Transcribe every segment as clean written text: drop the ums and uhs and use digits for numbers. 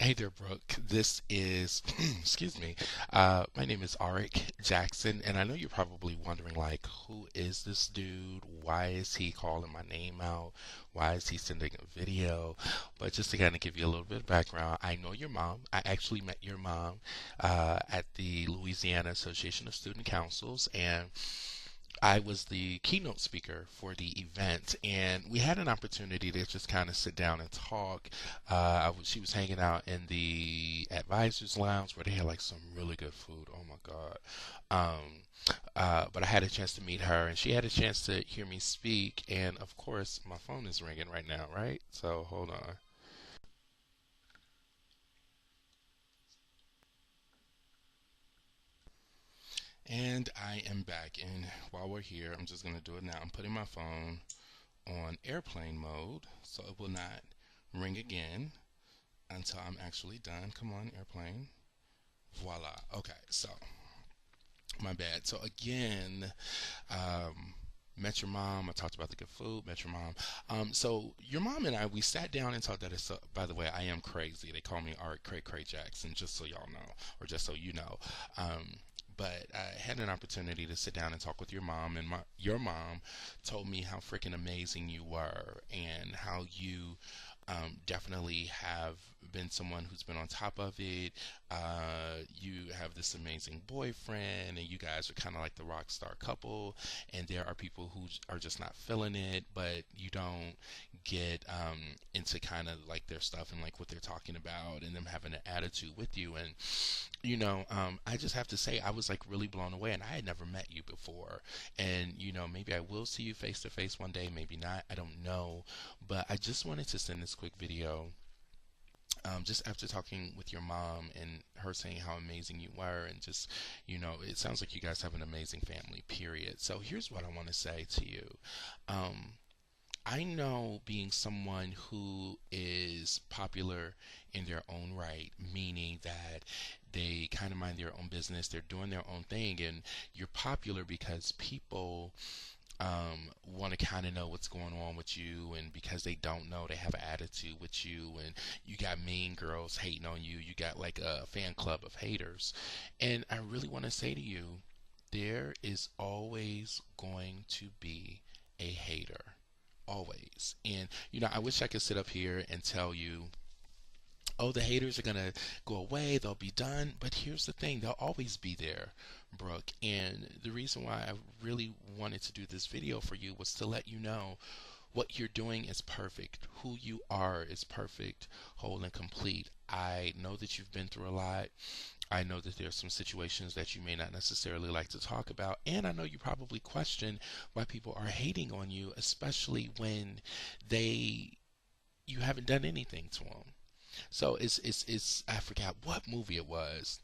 Hey there, Brooke. This is, excuse me, my name is Arik Jackson, and I know you're probably wondering, like, who is this dude? Why is he calling my name out? Why is he sending a video? But just to kind of give you a little bit of background, I know your mom. I actually met your mom at the Louisiana Association of Student Councils, and I was the keynote speaker for the event, and we had an opportunity to just kind of sit down and talk. She was hanging out in the advisors lounge where they had like some really good food. Oh my God. But I had a chance to meet her, and she had a chance to hear me speak. And of course, my phone is ringing right now, right? So hold on. And I am back. And while we're here, I'm just going to do it now. I'm putting my phone on airplane mode so it will not ring again until I'm actually done. Come on, airplane. Voila. Okay, so my bad. So again, um, met your mom. I talked about the good food. Met your mom. So your mom and I, we sat down and talked. That is, by the way, I am crazy. They call me Art Cray Cray Jackson, just so y'all know, or just so you know. But I had an opportunity to sit down and talk with your mom, and your mom told me how freaking amazing you were and how you definitely have been someone who's been on top of it. You have this amazing boyfriend, and you guys are kind of like the rock star couple. And there are people who are just not feeling it, but you don't get into kind of like their stuff and like what they're talking about, and them having an attitude with you. And I just have to say, I was like really blown away, and I had never met you before. And maybe I will see you face to face one day, maybe not. I don't know, but I just wanted to send this quick video just after talking with your mom and her saying how amazing you were, and just, it sounds like you guys have an amazing family, period. So here's what I want to say to you. Um, I know being someone who is popular in their own right, meaning that they kind of mind their own business, they're doing their own thing, and you're popular because people want to kind of know what's going on with you, and because they don't know, they have an attitude with you, and you got mean girls hating on you. You got like a fan club of haters, and I really want to say to you, there is always going to be a hater, always. And I wish I could sit up here and tell you, oh, the haters are going to go away, they'll be done. But here's the thing, they'll always be there, Brooke. And the reason why I really wanted to do this video for you was to let you know what you're doing is perfect. Who you are is perfect, whole, and complete. I know that you've been through a lot. I know that there's some situations that you may not necessarily like to talk about. And I know you probably question why people are hating on you, especially when you haven't done anything to them. So it's I forgot what movie it was,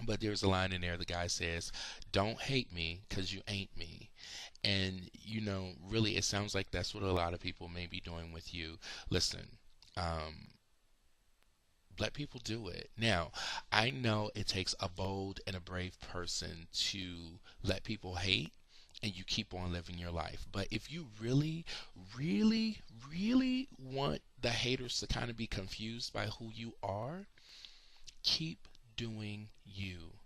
but there's a line in there. The guy says, "Don't hate me, 'cause you ain't me." And really, it sounds like that's what a lot of people may be doing with you. Listen, um, let people do it. Now, I know it takes a bold and a brave person to let people hate and you keep on living your life. But if you really, really, really want the haters to kind of be confused by who you are, keep doing you.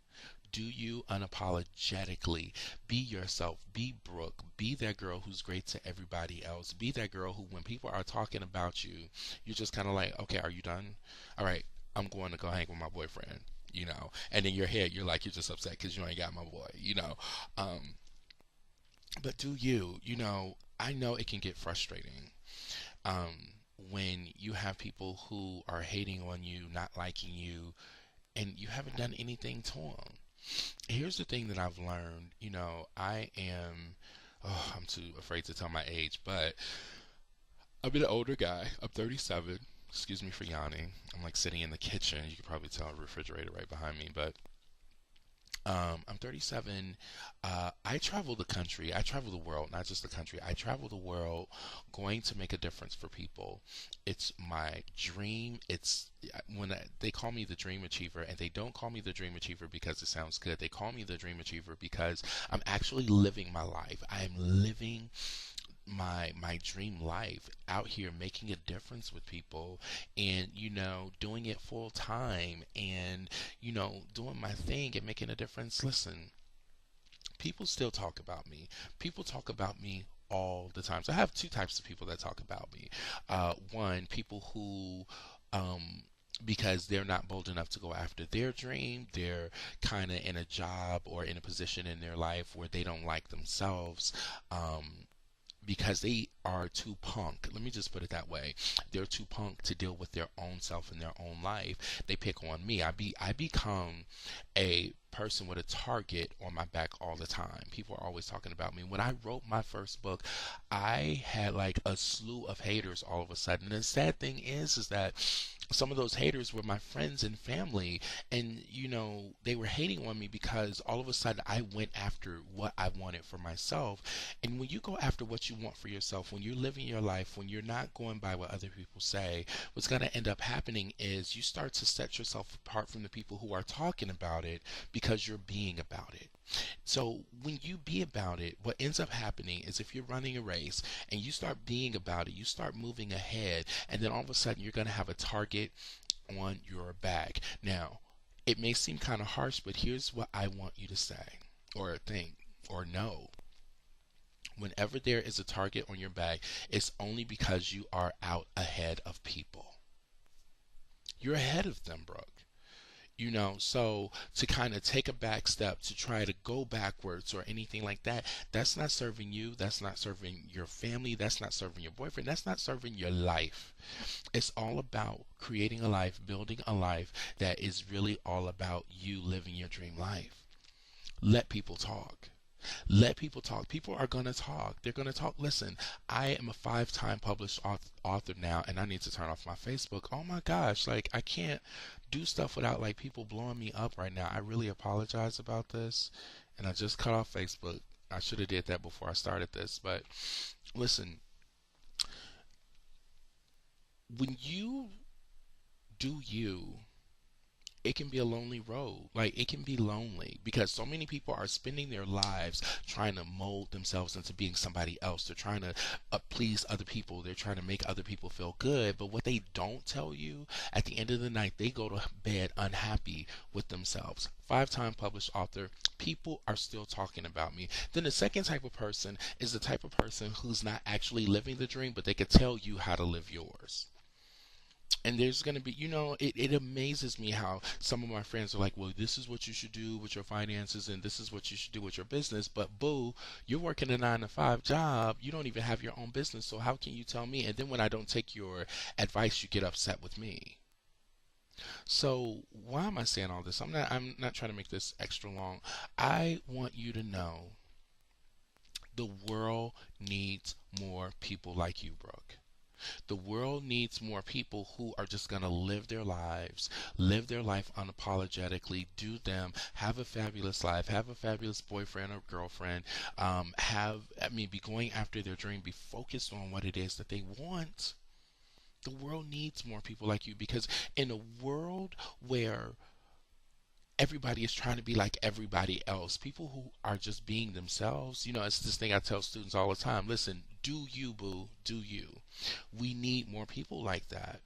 Do you unapologetically. Be yourself. Be Brooke. Be that girl who's great to everybody else. Be that girl who, when people are talking about you, you're just kind of like, okay, are you done? All right, I'm going to go hang with my boyfriend. And in your head, you're like, you're just upset because you ain't got my boy. Um, but do you? I know it can get frustrating when you have people who are hating on you, not liking you, and you haven't done anything to them. Here's the thing that I've learned. I am, oh, I'm too afraid to tell my age, but I'm an older guy. I'm 37. Excuse me for yawning. I'm like sitting in the kitchen. You can probably tell a refrigerator right behind me, but I'm 37. I travel the country. I travel the world, not just the country. I travel the world going to make a difference for people. It's my dream. It's they call me the dream achiever, and they don't call me the dream achiever because it sounds good. They call me the dream achiever because I'm actually living my life. I am living my dream life out here making a difference with people, and doing it full time, and doing my thing and making a difference. Listen, people still talk about me. People talk about me all the time. So I have two types of people that talk about me. One, people who, because they're not bold enough to go after their dream, they're kind of in a job or in a position in their life where they don't like themselves. Because they are too punk. Let me just put it that way. They're too punk to deal with their own self and their own life. They pick on me. I become a person with a target on my back all the time. People are always talking about me. When I wrote my first book, I had like a slew of haters all of a sudden. And the sad thing is that some of those haters were my friends and family, and they were hating on me because all of a sudden I went after what I wanted for myself. And when you go after what you want for yourself, when you're living your life, when you're not going by what other people say, what's going to end up happening is you start to set yourself apart from the people who are talking about it because you're being about it. So when you be about it, what ends up happening is if you're running a race and you start being about it, you start moving ahead, and then all of a sudden you're going to have a target on your back. Now, it may seem kind of harsh, but here's what I want you to say or think or know. Whenever there is a target on your back, it's only because you are out ahead of people. You're ahead of them, Brooke. So to kind of take a back step, to try to go backwards or anything like that, that's not serving you. That's not serving your family. That's not serving your boyfriend. That's not serving your life. It's all about creating a life, building a life that is really all about you living your dream life. Let people talk. Let people talk. People are going to talk. They're going to talk. Listen, I am a 5-time published author now, and I need to turn off my Facebook. Oh my gosh, like I can't do stuff without like people blowing me up right now. I really apologize about this, and I just cut off Facebook. I should have did that before I started this, but listen, when you do you, it can be a lonely road. Like it can be lonely because so many people are spending their lives trying to mold themselves into being somebody else. They're trying to please other people. They're trying to make other people feel good. But what they don't tell you, at the end of the night, they go to bed unhappy with themselves. 5-time published author. People are still talking about me. Then the second type of person is the type of person who's not actually living the dream, but they can tell you how to live yours. And there's going to be, it amazes me how some of my friends are like, well, this is what you should do with your finances and this is what you should do with your business. But boo, you're working a 9 to 5 job. You don't even have your own business. So how can you tell me? And then when I don't take your advice, you get upset with me. So why am I saying all this? I'm not trying to make this extra long. I want you to know the world needs more people like you, Brooke. The world needs more people who are just going to live their lives, live their life unapologetically, do them, have a fabulous life, have a fabulous boyfriend or girlfriend, be going after their dream, be focused on what it is that they want. The world needs more people like you because in a world where everybody is trying to be like everybody else. People who are just being themselves. It's this thing I tell students all the time. Listen, do you, boo, do you. We need more people like that.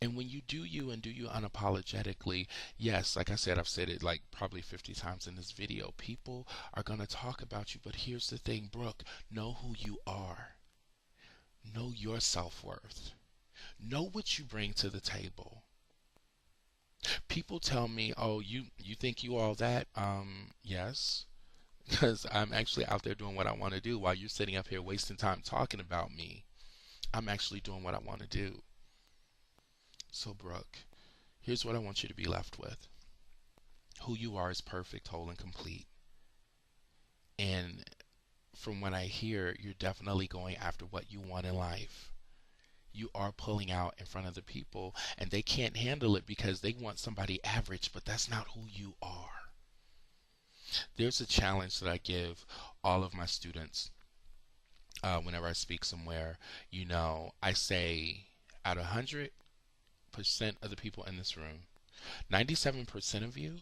And when you do you and do you unapologetically, yes, like I said, I've said it like probably 50 times in this video. People are going to talk about you, but here's the thing, Brooke, know who you are. Know your self-worth. Know what you bring to the table. People tell me, "Oh, you think you all that?" Yes, because I'm actually out there doing what I want to do while you're sitting up here wasting time talking about me. I'm actually doing what I want to do. So, Brooke, here's what I want you to be left with. Who you are is perfect, whole, and complete. And from what I hear, you're definitely going after what you want in life. You are pulling out in front of the people, and they can't handle it because they want somebody average, but that's not who you are. There's a challenge that I give all of my students whenever I speak somewhere. I say out of 100% of the people in this room, 97% of you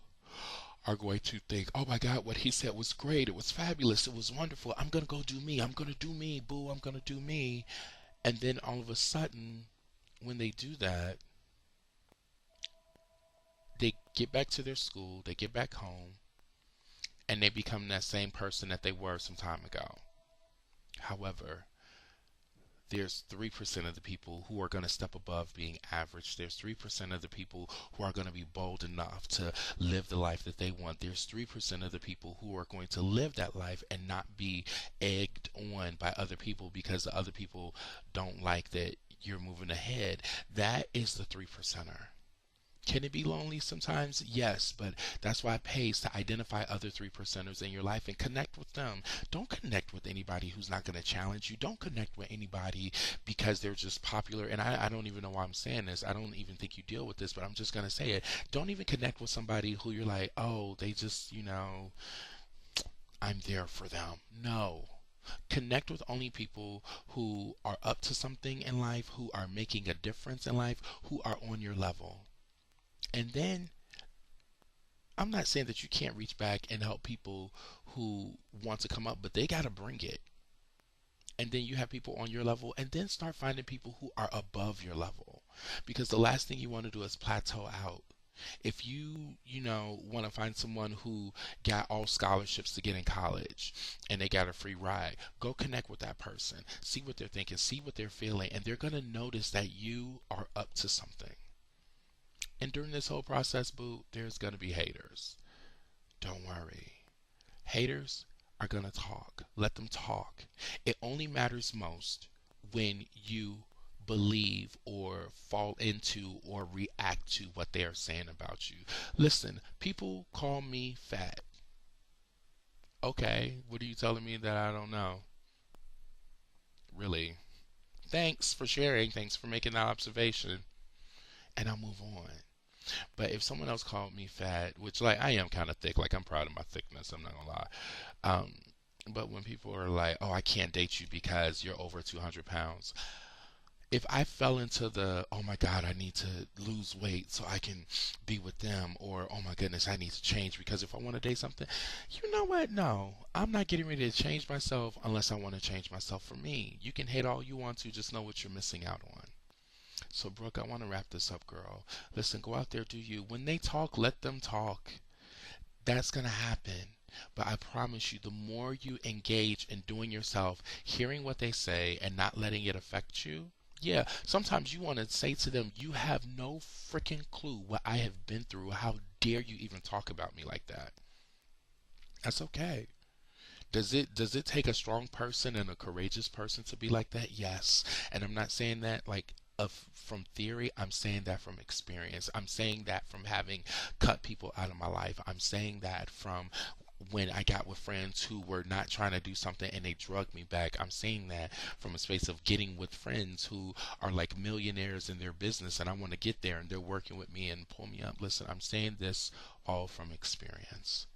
are going to think, oh my God, what he said was great. It was fabulous. It was wonderful. I'm going to go do me. I'm going to do me, boo. I'm going to do me. And then all of a sudden, when they do that, they get back to their school, they get back home, and they become that same person that they were some time ago. However, there's 3% of the people who are going to step above being average. There's 3% of the people who are going to be bold enough to live the life that they want. There's 3% of the people who are going to live that life and not be egged on by other people because the other people don't like that you're moving ahead. That is the 3%er. Can it be lonely sometimes? Yes, but that's why it pays to identify other 3%ers in your life and connect with them. Don't connect with anybody who's not going to challenge you. Don't connect with anybody because they're just popular. And I don't even know why I'm saying this. I don't even think you deal with this, but I'm just going to say it. Don't even connect with somebody who you're like, oh, they just, I'm there for them. No. Connect with only people who are up to something in life, who are making a difference in life, who are on your level. And then I'm not saying that you can't reach back and help people who want to come up, but they got to bring it. And then you have people on your level, and then start finding people who are above your level. Because the last thing you want to do is plateau out. If you want to find someone who got all scholarships to get in college and they got a free ride, go connect with that person. See what they're thinking, see what they're feeling, and they're going to notice that you are up to something. And during this whole process, boo, there's going to be haters. Don't worry. Haters are going to talk. Let them talk. It only matters most when you believe or fall into or react to what they are saying about you. Listen, people call me fat. Okay, what are you telling me that I don't know? Really? Thanks for sharing. Thanks for making that observation. And I'll move on. But if someone else called me fat, which like I am kind of thick, like I'm proud of my thickness, I'm not gonna lie. Um, but when people are like, "Oh, I can't date you because you're over 200 pounds," if I fell into the, "Oh my God, I need to lose weight so I can be with them," or "Oh my goodness, I need to change because if I want to date something," you know what? No, I'm not getting ready to change myself unless I want to change myself for me. You can hate all you want to, just know what you're missing out on. So, Brooke, I want to wrap this up, girl. Listen, go out there, do you. When they talk, let them talk. That's going to happen. But I promise you, the more you engage in doing yourself, hearing what they say, and not letting it affect you, yeah, sometimes you want to say to them, you have no freaking clue what I have been through. How dare you even talk about me like that? That's okay. Does it take a strong person and a courageous person to be like that? Yes. And I'm not saying that like from theory. I'm saying that from experience. I'm saying that from having cut people out of my life. I'm saying that from when I got with friends who were not trying to do something and they drugged me back. I'm saying that from a space of getting with friends who are like millionaires in their business and I want to get there and they're working with me and pull me up. Listen, I'm saying this all from experience.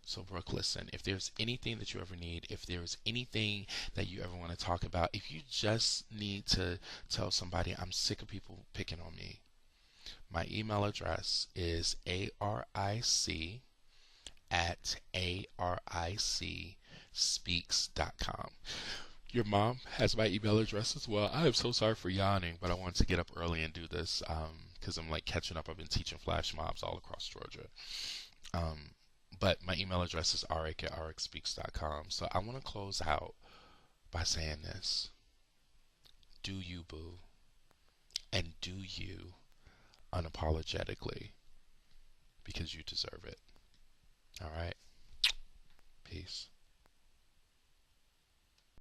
So, Brooke, listen, if there's anything that you ever need, if there's anything that you ever want to talk about, if you just need to tell somebody, I'm sick of people picking on me, my email address is aric at aricSpeaks.com. Your mom has my email address as well. I am so sorry for yawning, but I wanted to get up early and do this because I'm like catching up. I've been teaching flash mobs all across Georgia. Um, but my email address is aric@aricspeaks.com. So I want to close out by saying this. Do you, boo, and do you unapologetically because you deserve it. All right? Peace.